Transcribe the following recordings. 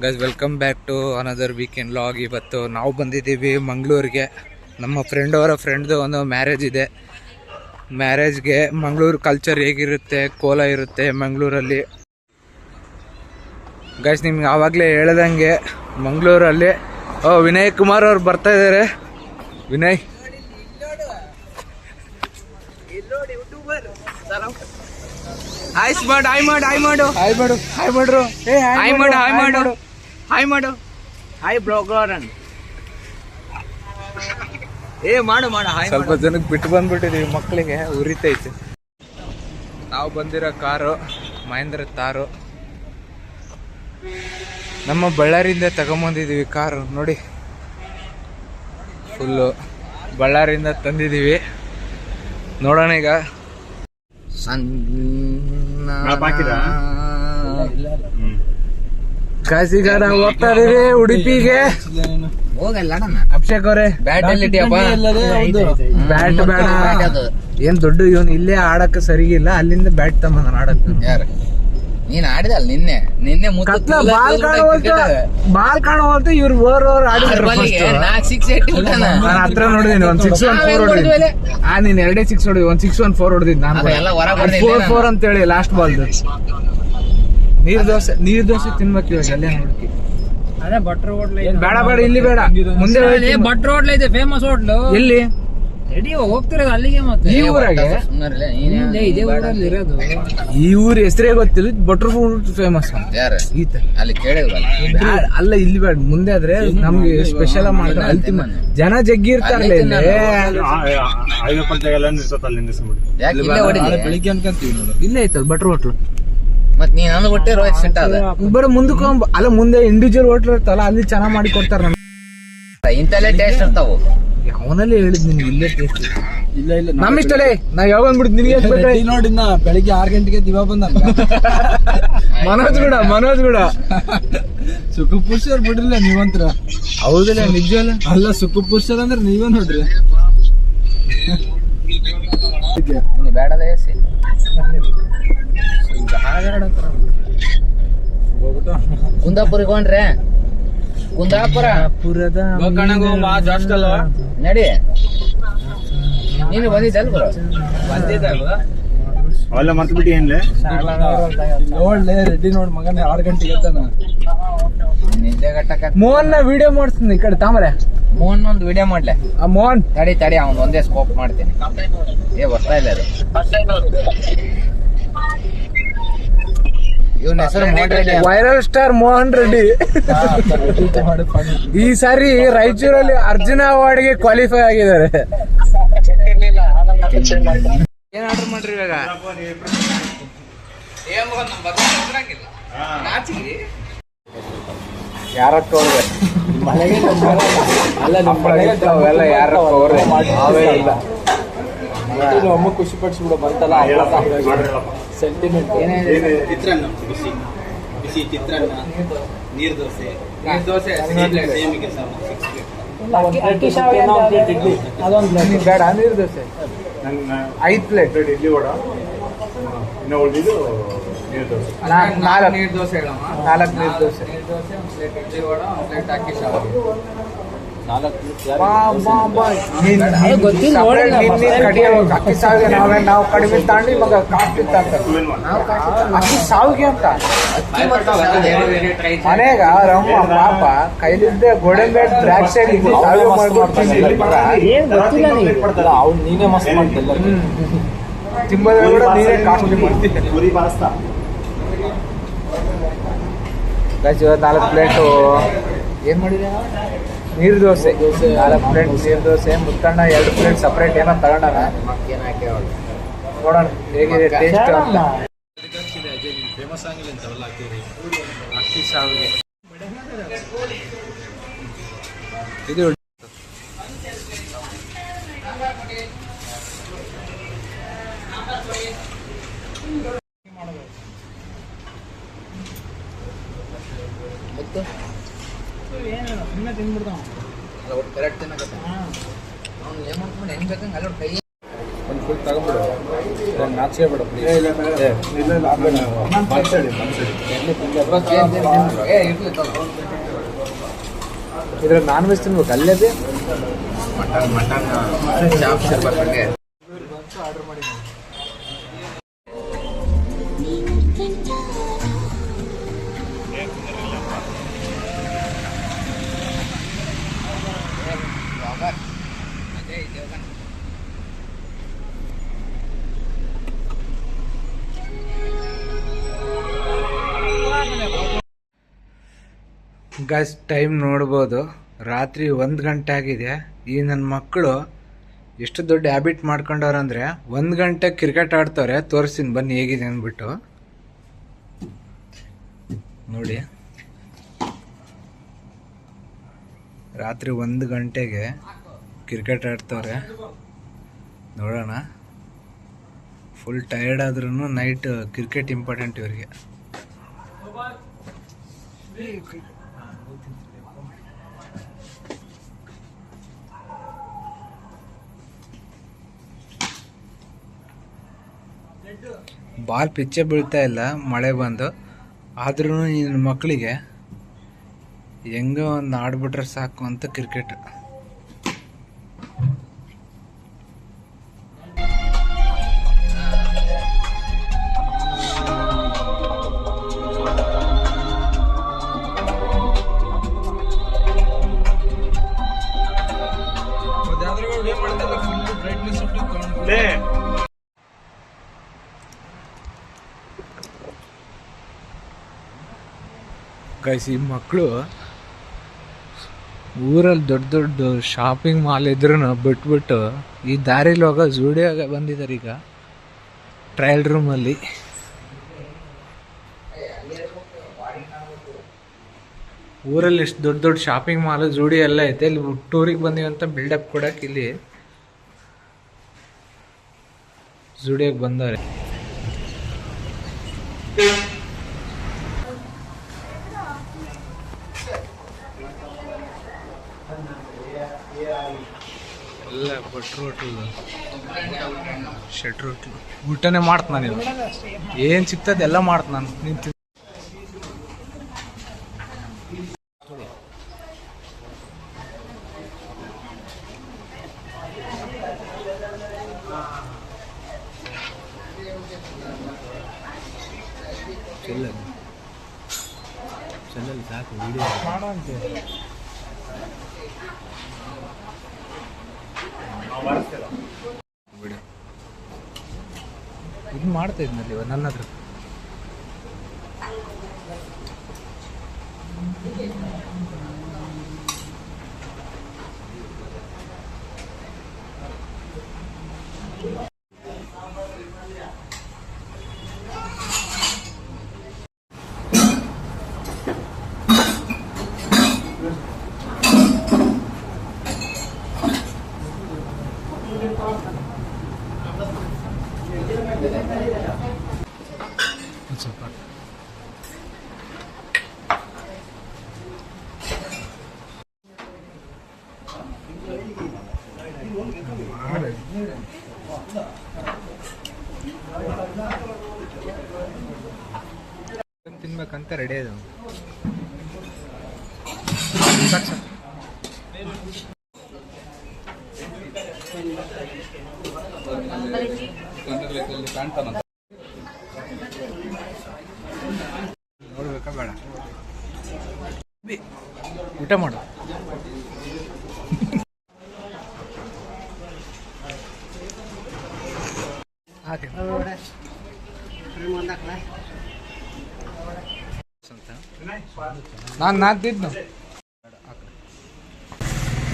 Guys welcome back to another weekend vlog. ಇವತ್ತು ನಾವು ಬಂದಿದ್ದೀವಿ ಮಂಗಳೂರಿಗೆ. ನಮ್ಮ ಫ್ರೆಂಡ್ದು ಒಂದು ಮ್ಯಾರೇಜ್ ಇದೆ. ಮ್ಯಾರೇಜ್ಗೆ ಮಂಗಳೂರು ಕಲ್ಚರ್ ಹೇಗಿರುತ್ತೆ, ಕೋಲ ಇರುತ್ತೆ ಮಂಗಳೂರಲ್ಲಿ. ಗೈಸ್ ನಿಮ್ಗೆ ಆವಾಗಲೇ ಹೇಳ್ದಂಗೆ ಮಂಗಳೂರಲ್ಲಿ ವಿನಯ್ ಕುಮಾರ್ ಅವ್ರು ಬರ್ತಾ ಇದ್ದಾರೆ. ವಿನಯ್ ಸ್ವಲ್ಪ ಜನಕ್ಕೆ ಬಿಟ್ಟು ಬಂದ್ಬಿಟ್ಟಿದೀವಿ, ಮಕ್ಕಳಿಗೆ ಉರಿತೈತೆ. ನಾವು ಬಂದಿರೋ ಕಾರು ಮಹೇಂದ್ರ ತಾರು. ನಮ್ಮ ಬಳ್ಳಾರಿಯಿಂದ ತಗೊಂಬಂದಿದ್ದೀವಿ ಕಾರು. ನೋಡಿ, ಫುಲ್ಲು ಬಳ್ಳಾರಿಯಿಂದ ತಂದಿದ್ದೀವಿ. ನೋಡೋಣ ಈಗ. ಕಾಸಿಗ ನಾವು ಹೋಗ್ತಾ ಇದೀವಿ ಉಡುಪಿಗೆ. ಅಭಿಷೇಕ್ ಅವರೇ ಬ್ಯಾಟ್ ಬೇಡ, ಏನ್ ದೊಡ್ಡ ಇವನು ಇಲ್ಲೇ ಆಡಕ್ಕೆ ಸರಿಗಿಲ್ಲ, ಅಲ್ಲಿಂದ ಬ್ಯಾಟ್ ತಮ್ಮ ಆಡಕ್ಕೆ. ಯಾರು ನೀನ್ ಆಡಿದಲ್ಲ ನಿನ್ನೆ ಬಾಲ್ ಕಾಣುವಂತ ಇವ್ರು ಓವರ್ ಆಡಿದ್ರು. ನಾನು ಹತ್ರ ನೋಡಿದೀನಿ, 1 6 1 4 ಹೊಡೆದಿದ್ದೆ. ನೀನ್ 2 6 ಹೊಡೆದಿ, 1 6 1 4 ಹೊಡೆದಿದ್ದು ನಾನು. 4 ಅಂತ ಹೇಳಿ ಲಾಸ್ಟ್ ಬಾಲ್. ನೀರ್ ದೋಸೆ ತಿನ್ಬೇಕು ಇವಾಗ ಅಲ್ಲೇ ನೋಡ್ತಿ. ಅದೇ ಭಟ್ರ ಹೋಟ್ಲ್ ಬೇಡ ಇಲ್ಲಿ ಬೇಡ, ಮುಂದೆ ಭಟ್ರ ಹೋಟ್ಲ್ ಐತೆ, ಫೇಮಸ್ ಹೋಟ್ಲು. ಎಲ್ಲಿ ಹೋಗ್ತಿರೋದು ಅಲ್ಲಿಗೆ. ಮತ್ತೆ ಈ ಊರಾಗೆ ಇದೇ ಊರಲ್ಲಿ ಇರೋದು. ಈ ಊರ ಹೆಸರೇ ಗೊತ್ತಿಲ್ಲ, ಬಟರ್ ಫ್ರೂಟ್ ಫೇಮಸ್ ಅಂತ. ಯಾರು ಈತ ಅಲ್ಲಿ ಕೇಳಿದ್ವಲ್ಲ. ಅಲ್ಲ ಇಲ್ಲಿ ಬೇಡ, ಮುಂದೆ ಆದ್ರೆ ನಮ್ಗೆ ಸ್ಪೆಷಲ್ ಮಾಡ್ತಾರೆ. ಅಲ್ಲಿ ಜನ ಜಗ್ಗಿ ಇರ್ತಾರಲ್ಲ ಇಲ್ಲಿ. ಬೆಳಿಗ್ಗೆ ಅನ್ಕಂತೀವಿ ನೋಡಿ, ಇಲ್ಲೇ ಐತಲ್ಲ ಬಟರ್ ಹೋಟ್ಲು. ಮತ್ ನೀನ್ ನಾನು ಹೊಟ್ಟೆ ರೋಹಿತ್ ಸೆಟ್ ಅದ ಬರೋ ಮುಂದಕ್ಕೆ. ಅಲ್ಲ ಮುಂದೆ ಇಂಡಿವಿಜುವಲ್ ಹೋಟ್ಲ್ ಇರ್ತಲ್ಲ, ಅಲ್ಲಿ ಚೆನ್ನಾಗ್ ಮಾಡಿ ಕೊಡ್ತಾರ. ಇಂತಲ್ಲೇ ಟೇಸ್ಟ್ ಇರ್ತಾವು. ಅವನಲ್ಲಿ ಹೇಳಿದ್ ನಿನ್ಗೆ ಇಲ್ಲೇ ಟೇಸ್ಟ್ ಇಲ್ಲ. ನಮ್ಮ ಇಷ್ಟಲೇ ನಾವ್ ಯಾವಾಗ ಬಂದ್ಬಿಡ್ತು ನಿನಗೆ ನೋಡಿ. ಬೆಳಿಗ್ಗೆ 6 ಗಂಟೆಗೆ ದಿವಾ ಬಂದ ಮನೋಜ್ ಕೂಡ ಸುಖ ಪುರುಷರ್ ಬಿಡ್ರಿಲ್ಲ ನೀವಂತ್ರ. ಹೌದಲ್ಲ ನಿಜವಲ್ಲ. ಅಲ್ಲ ಸುಖ ಪುರುಷರ್ ಅಂದ್ರೆ ನೀವೇ ನೋಡ್ರಿ. ಬೇಡದ ಕುಂದಾಪುರಿಗೆ ಹೋಗ್ರೆ. ಕುಂದಾಪುರದ ನಡಿ. ನೀನು ಬಂದಿದ್ದಲ್ ಬರೋ ಅವೆಲ್ಲ ಮರ್ತು ಬಿಟ್ಟು ಏನ್ಲೆ ನೋಡ್ಲೆ. ರೆಡ್ಡಿ ನೋಡ್ ಮಗನ 6 ಗಂಟೆಗೆ ಎದ್ದಾನ. ಮೋಹನ್ ನ ವಿಡಿಯೋ ಮಾಡ್ತೀನಿ ಈ ಕಡೆ ತಾಮರೆ. ಮೋಹನ್ ಒಂದು ವಿಡಿಯೋ ಮಾಡ್ಲೆ. ಮೋಹನ್ ತಡಿ ಅವ್ನು ಒಂದೇ ಸ್ಕೋಪ್ ಮಾಡ್ತೀನಿ. ಬರ್ತಾ ಇಲ್ಲ ಅದು. ಇವನ ಹೆಸರು ವೈರಲ್ ಸ್ಟಾರ್ ಮೋಹನ್ ರೆಡ್ಡಿ. ಈ ಸಾರಿ ರಾಯಚೂರಲ್ಲಿ ಅರ್ಜುನ ಅವಾರ್ಡ್ಗೆ ಕ್ವಾಲಿಫೈ ಆಗಿದ್ದಾರೆ. ಏನ್ ಆರ್ಡರ್ ಮಾಡ್ರಿ ಇವಾಗ? ಯಾರಕ್ಕ ಅವ್ರೆ ಅಲ್ಲ ಅವೆಲ್ಲ ಯಾರಕ್ಕ ಅವ್ರೆ ಅಮ್ಮ ಖುಷಿ ಪಡಿಸ್ಬಿಡು ಬಂತಲ್ಲ ಸೆಂಟಿಮೆಂಟ್. ಚಿತ್ರಾನ್ನ ಬಿಸಿ ಚಿತ್ರಾನ್ನ, ನೀರ್ ದೋಸೆ ಬೇಡ. ನೀರ್ ದೋಸೆ 5 ಪ್ಲೇಟ್ ಇಡ್ಲಿ ವಡ, ಇನ್ನು ಉಳಿದಿದ್ದು ನೀರ್ ದೋಸೆ. 4 ನೀರ್ ದೋಸೆ, 4 ನೀರ್ ದೋಸೆ, 1 ಪ್ಲೇಟ್ ಇಡ್ಲಿ ವಡ, 1 ಪ್ಲೇಟ್ ಅಕ್ಕಿ ಶಾವಿಗೆ. ಅಕ್ಕಿ ಸಾವಿಗೆ ನಾವು ಕಡಿಮೆ ತಾಂಡಿ ಮಗ ಕಾಸ್ಟ್ ಅಕ್ಕಿ ಸಾವಿಗೆ ಅಂತ ಮನೆಗ ರಮ್ಮ ಪಾಪ ಕೈಲಿದ್ದೆ ಗೋಡಂಬಿ ದ್ರಾಕ್ಷಿ ಸಾವಿಗೆ ಮಾಡ್ಕೊಡ್ತೀನಿ. ಅವ್ನು ನೀನೇ ಮಸ್ತ್ ಮಾಡ್ತಿಲ್ಲ, ತಿಂಬದ ಕೂಡ ನೀನೇ ಕಾಸ್ಟ್ಲಿ ಮಾಡ್ತೀನಿ. 4 ಪ್ಲೇಟು ಏನ್ ಮಾಡಿದೆ? ನೀರು ದೋಸೆ 4 ಪ್ಲೇಟ್ ನೀರು ದೋಸೆ. ಮುತ್ತಣ್ಣ 2 ಪ್ಲೇಟ್ ಸಪ್ರೇಟ್ ಏನೋ ತಗೊಂಡಾರ. ನೋಡೋಣ ಹೇಗಿದೆ ಟೇಸ್ಟ್ ಅಂತ. ಫೇಮಸ್ ಆಗಿಲ್ಲ ಇಂಥವೆಲ್ಲ ಹಾಕ್ತೀವಿ. ಅಕ್ಕಿ ಸಾವಿಗೆ ಇದು ಸುಮ್ಮನೆ ತಿಂದ್ಬಿಡ್ತಾವ. ಕರೆಕ್ಟ್ ತಿನ್ನಕತ್ತ ಅವ್ನು ಏನ್ ಮಾಡ್ಕೊಂಡು ಹೆಂಗ್ ಬೇಕಂಗೆ ಅಲ್ಲಿ ಕೈ. ಒಂದು ಇದ್ರ ನಾನ್ ವೆಜ್ ತಿನ್ಬೇಕು ಅಲ್ಲೇ ಮಟನ್ ಚಾಪ್ಸ್ ಬಗ್ಗೆ ಆರ್ಡರ್ ಮಾಡಿ ಗೈಸ್ ಟೈಮ್ ನೋಡ್ಬೋದು, ರಾತ್ರಿ 1 ಗಂಟೆ ಆಗಿದೆ. ಈ ನನ್ನ ಮಕ್ಕಳು ಎಷ್ಟು ದೊಡ್ಡ ಹ್ಯಾಬಿಟ್ ಮಾಡ್ಕೊಂಡವ್ರಂದ್ರೆ 1 ಗಂಟೆ ಕ್ರಿಕೆಟ್ ಆಡ್ತವ್ರೆ. ತೋರಿಸ್ತೀನಿ ಬನ್ನಿ ಹೇಗಿದೆ ಅಂದ್ಬಿಟ್ಟು ನೋಡಿ. ರಾತ್ರಿ 1 ಗಂಟೆಗೆ ಕ್ರಿಕೆಟ್ ಆಡ್ತವ್ರೆ ನೋಡೋಣ. ಫುಲ್ ಟಯರ್ಡ್ ಆದ್ರೂ ನೈಟ್ ಕ್ರಿಕೆಟ್ ಇಂಪಾರ್ಟೆಂಟ್ ಇವರಿಗೆ. ಬಾಲ್ ಪಿಚ್ಚೆ ಬೀಳ್ತಾ ಇಲ್ಲ ಮಳೆ ಬಂದು. ಆದ್ರೂ ನನ್ನ ಮಕ್ಕಳಿಗೆ ಹೆಂಗೋ ಒಂದು ಆಡ್ಬಿಟ್ರೆ ಸಾಕು ಅಂತ ಕ್ರಿಕೆಟ್. ಗೈಸ್, ಈ ಮಕ್ಕಳು ಊರಲ್ಲಿ ದೊಡ್ಡ ದೊಡ್ಡ ಶಾಪಿಂಗ್ ಮಾಲ್ ಇದ್ರೂ ಬಿಟ್ಬಿಟ್ಟು ಈ ದಾರಿಲಿ ಹೋಗೋ ಝೂಡಿಯೋಗೆ ಬಂದಿದ್ದಾರೆ ಈಗ ಟ್ರಯಲ್ ರೂಮಲ್ಲಿ. ಊರಲ್ಲಿ ಎಷ್ಟು ದೊಡ್ಡ ದೊಡ್ಡ ಶಾಪಿಂಗ್ ಮಾಲ್ ಝೂಡಿಯೋ ಎಲ್ಲ ಐತೆ. ಇಲ್ಲಿ ಟೂರಿಗೆ ಬಂದೀವಿ ಅಂತ ಬಿಲ್ಡಪ್ ಕೊಡಕ್ಕೆ ಇಲ್ಲಿ ಝೂಡಿಯೋಗೆ ಬಂದವ್ರೆ. ಎಲ್ಲ ಭಟ್ರು ಹೋಟ್ಲು, ಶೆಟ್ರು ಹೋಟ್ಲು. ಊಟನೇ ಮಾಡ್ತ ನಾನು, ಏನು ಸಿಗ್ತದೆ ಎಲ್ಲ ಮಾಡ್ತ ನಾನು. ನಿಂತು ಚೆಲ್ಲಲ್ಲಿ ಸಾಕು ವಿಡಿಯೋ ಮಾಡೋ ಅಂತ ವಿಡಿಯೋ ಇದು ಮಾಡ್ತಾ ಇದ್ನಲ್ಲಿ ನನ್ನ ಹತ್ರ. ಸ್ವಲ್ಪ ತಿನ್ಬೇಕಂತ ರೆಡಿ ಇದೆ. ನೋಡ್ಬೇಕಾ ಬೇಡ, ಊಟ ಮಾಡು. ನಾನು ತಿದ್ದು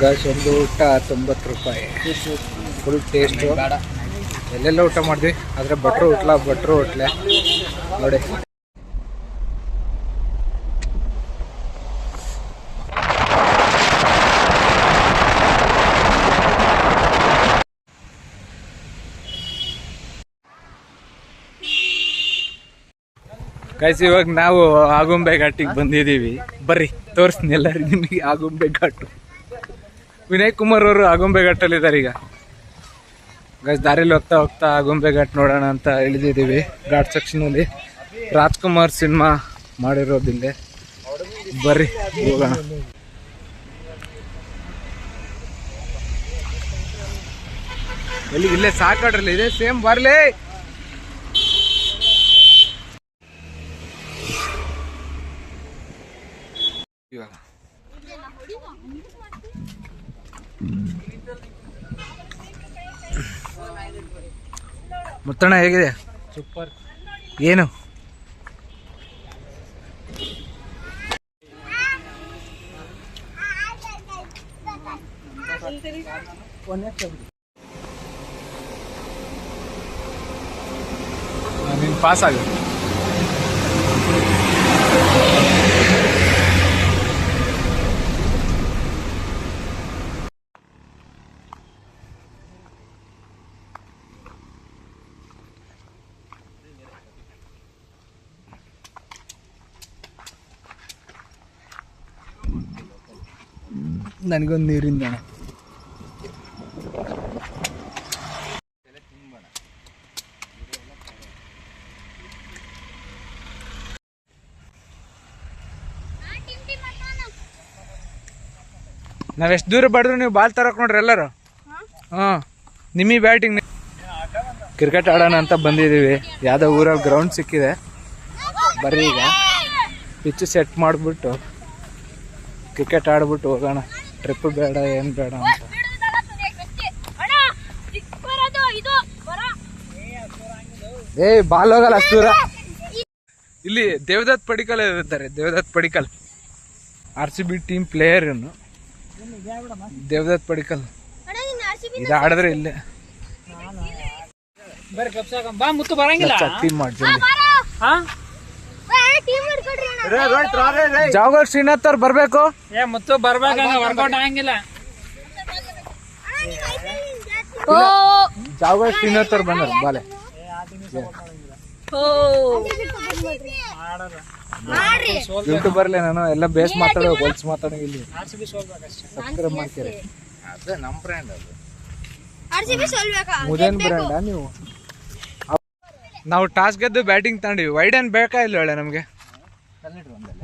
ಗೈಸ್, ಒಂದು ಊಟ 90 ರೂಪಾಯಿ, ಫುಲ್ ಟೇಸ್ಟು. ಎಲ್ಲೆಲ್ಲ ಊಟ ಮಾಡಿದ್ವಿ, ಆದರೆ ಭಟ್ರು ಹೋಟ್ಲೆ ನೋಡಿ. ಗೈಸ್, ಇವಾಗ ನಾವು ಆಗುಂಬೆ ಘಾಟಿಗೆ ಬಂದಿದ್ದೀವಿ. ಬರ್ರಿ ತೋರಿಸ್ತೀನಿ ಎಲ್ಲರಿಗೂ ನಿಮಗೆ ಆಗುಂಬೆ ಘಾಟು. ವಿನಯ್ ಕುಮಾರ್ ಅವರು ಆಗುಂಬೆ ಘಾಟಲ್ಲಿದ್ದಾರೆ ಈಗ. ಗೈಸ್ ದಾರಿಲಿ ಹೋಗ್ತಾ ಹೋಗ್ತಾ ಗೊಂಬೆ ಘಾಟ್ ನೋಡೋಣ ಅಂತ ಇಳಿದಿದ್ದೀವಿ. ಘಾಟ್ ಸೆಕ್ಷನಲ್ಲಿ ರಾಜ್ಕುಮಾರ್ ಸಿನಿಮಾ ಮಾಡಿರೋದಿಲ್ಲೇ. ಬರ್ರಿ ಹೋಗೋಣ. ಇಲ್ಲೇ ಸಾಕಾಡ್ರಲ್ಲಿ ಇದೆ ಸೇಮ್ ಬರ್ಲಿ. ಇವಾಗ ಮುತ್ತಣ್ಣ ಹೇಗಿದೆ? ಸೂಪರ್. ಏನು ನೀನು ಪಾಸ್ ಆಗ. ನನಗೊಂದು ನೀರಿಂದ ನಾವೆಷ್ಟು ದೂರ ಬಡಿದ್ರು ನೀವು ಬಾಲ್ ತರಕ್ ನೋಡ್ರಿ ಎಲ್ಲರೂ. ಹಾಂ ನಿಮ್ಮಿ ಬ್ಯಾಟಿಂಗ್ ಕ್ರಿಕೆಟ್ ಆಡೋಣ ಅಂತ ಬಂದಿದ್ದೀವಿ. ಯಾವುದೋ ಊರಲ್ಲಿ ಗ್ರೌಂಡ್ ಸಿಕ್ಕಿದೆ. ಬರ್ರಿ ಈಗ ಪಿಚ್ ಸೆಟ್ ಮಾಡಿಬಿಟ್ಟು ಕ್ರಿಕೆಟ್ ಆಡ್ಬಿಟ್ಟು ಹೋಗೋಣ. ಟ್ರಿಪ್ ಬೇಡ ಏನು ಬೇಡ ಅಂತ. ಬಾಲ್ ಹೋಗಲ್ಲ ಅಷ್ಟು ದೂರ. ಇಲ್ಲಿ ದೇವದತ್ ಪಡಿಕಲ್ ಇರ್ತಾರೆ. Devdutt Padikkal RCB team player ಇವನು. ದೇವದತ್ ಪಡಿಕಲ್ ಇದು ಆಡಿದ್ರೆ ಇಲ್ಲೇ ಟೀಮ್ ಮಾಡಿ. ಜಾವಗಲ್ ಶ್ರೀನಾಥ್ ಅವ್ರು ಬರ್ಬೇಕು. ಮುತ್ತು ಬರ್ಬೇಕು, ವರ್ಕೌಟ್ ಆಗಂಗಿಲ್ಲ. ಜಾವಗಲ್ ಶ್ರೀನಾಥ್ ಅವ್ರು ಬಂದಾರ ಬಾಲೆ. ಯೂಟ್ಯೂಬರ್ಲೆ ನಾನು ಎಲ್ಲ ಬೇಸ್ ಮಾತಾಡೋ ಹೊಲ್ಸ್ ಮಾತಾಡೋ. ಇಲ್ಲಿ ಸಬ್ಸ್ಕ್ರೈಬ್ ಮಾಡ್ತೀರಿ. ಅದೇ ನಮ್ಮ ಬ್ರ್ಯಾಂಡ್. ಅದು ಮುದೇನ್ ಬ್ರ್ಯಾಂಡಾ ನೀವು? ನಾವು ಟಾಸ್ ಗೆದ್ದು ಬ್ಯಾಟಿಂಗ್ ತಗೊಂಡಿವಿ. ವೈಡ್ ಏನ್ ಬೇಕಾ ಇಲ್ಲ ಹೇಳ ನಮ್ಗೆ.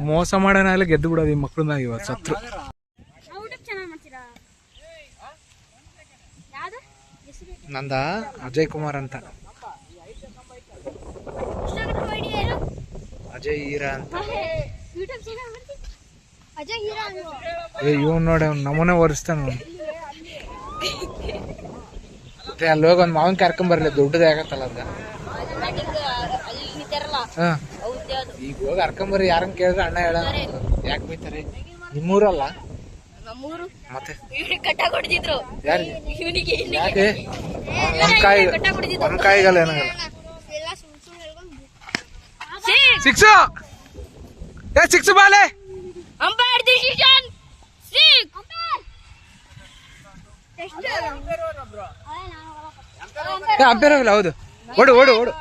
ಮೋಸ ಮಾಡೋಣ ಎಲ್ಲ ಗೆದ್ದು ಬಿಡೋದು ಈ ಮಕ್ಳ ಮ್ಯಾಗ. ಇವತ್ತು ಸತ್ರು. ನಂದ ಅಜಯ್ ಕುಮಾರ್ ಅಂತ. ಅಜಯ್ ಹೀರಾ ಅಂತ. ಇವನ್ ನೋಡಿ ಅವ್ನು ನಮ್ಮನೆ ಒರೆಸ್ತಾನ. ಅಲ್ಲಿ ಹೋಗಿ ಒಂದು ಮಾವನ್ ಕರ್ಕೊಂಬರ್ಲಿ. ದುಡ್ಡದ ಆಗತ್ತಲ್ಲ ಅದ. ಈಗ ಹೋಗಿ ಕರ್ಕೊಂಬರ್ರಿ. ಯಾರನ್ನ ಕೇಳಿದ್ರೆ ಅಣ್ಣ ಹೇಳ. ಯಾಕೆ ಬೈತಾರೆ? ನಿಮ್ಮೂರಲ್ಲ ಮತ್ತೆ ಯಾರಿಗೆ? ಯಾಕೆ ಒಂದ್ ಕಾಯಿಗಲ್ಲ ಏನಾಗಲ್ಲ. ಸಿಕ್ಸ್ ಸಿಕ್ಸ್ ಬಾಲೆ. ಅಂಪೇರ್ ಹೋಗಿಲ್ಲ. ಹೌದು ಓಡು ಓಡು ಓಡು.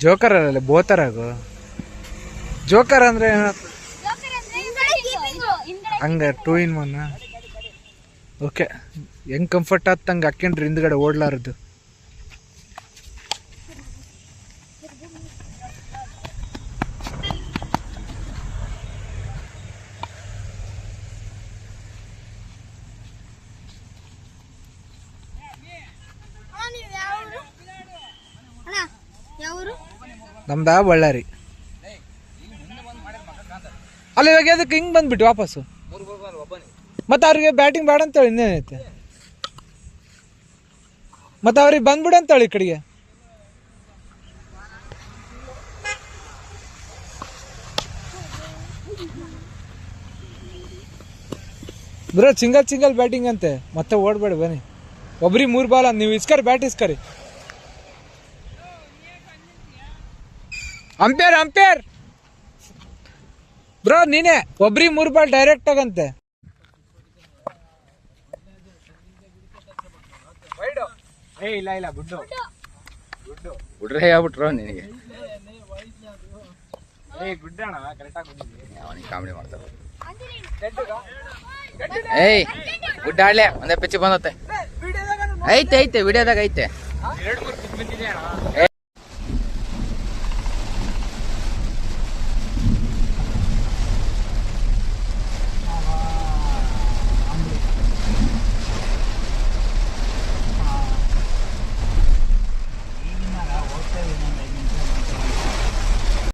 ಜೋಕರ್ ಅಲ್ಲ ಬೋತರಾಗು. ಜೋಕರ್ ಅಂದ್ರೆ ಹಂಗ 2 in 1. ಓಕೆ ಹೆಂಗ್ ಕಂಫರ್ಟ್ ಆತಂಗ ಹಾಕೊಂಡ್ರಿ ಹಿಂದ್ಗಡೆ ಓಡ್ಲಾರದು. ನಮ್ದ ಬಳ್ಳಾರಿ. ಅಲ್ಲಿ ಇವಾಗ ಅದಕ್ಕೆ ಹಿಂಗ್ ಬಂದ್ಬಿಟ್ಟು ವಾಪಸ್ಸು. ಮತ್ತೆ ಅವ್ರಿಗೆ ಬ್ಯಾಟಿಂಗ್ ಬೇಡ ಅಂತೇಳಿ ಇನ್ನೇನೈತೆ. ಮತ್ತೆ ಅವ್ರಿಗೆ ಬಂದ್ಬಿಡ ಅಂತೇಳಿ ಈ ಕಡೆಗೆ. ಬ್ರೋ ಸಿಂಗಲ್ ಬ್ಯಾಟಿಂಗ್ ಅಂತೆ. ಮತ್ತೆ ಓಡ್ಬೇಡಿ ಬನ್ನಿ. ಒಬ್ರಿಗೆ 3 ಬಾಲ್. ನೀವು ಇಸ್ಕರಿ ಬ್ಯಾಟ್ ಇಸ್ಕರಿ. ಅಂಪೇರ್ ಬ್ರೋ ನೀನೆ. ಒಬ್ರಿಗೆ 3 ಬಾಲ್ ಡೈರೆಕ್ಟ್ ಆಗಂತೆ. ಇಲ್ಲ ಬಿಡ್ರೆ ಹೇಳ್ಬಿಟ್ರು ನಿನಗೆ. ಗುಡ್ಡಣ ಕರೆಕ್ಟಾಗಿ ಅವನಿಗೆ ಕಾಮಿಡಿ ಮಾಡ್ತಾರೆ. ಏಯ್ ಗುಡ್ಡಾಡ್ಲೆ ಒಂದೇ ಪಿಚ್ಚಿ ಬಂದತ್ತೆ. ಐತೆ ವಿಡಿಯೋದಾಗ ಐತೆ.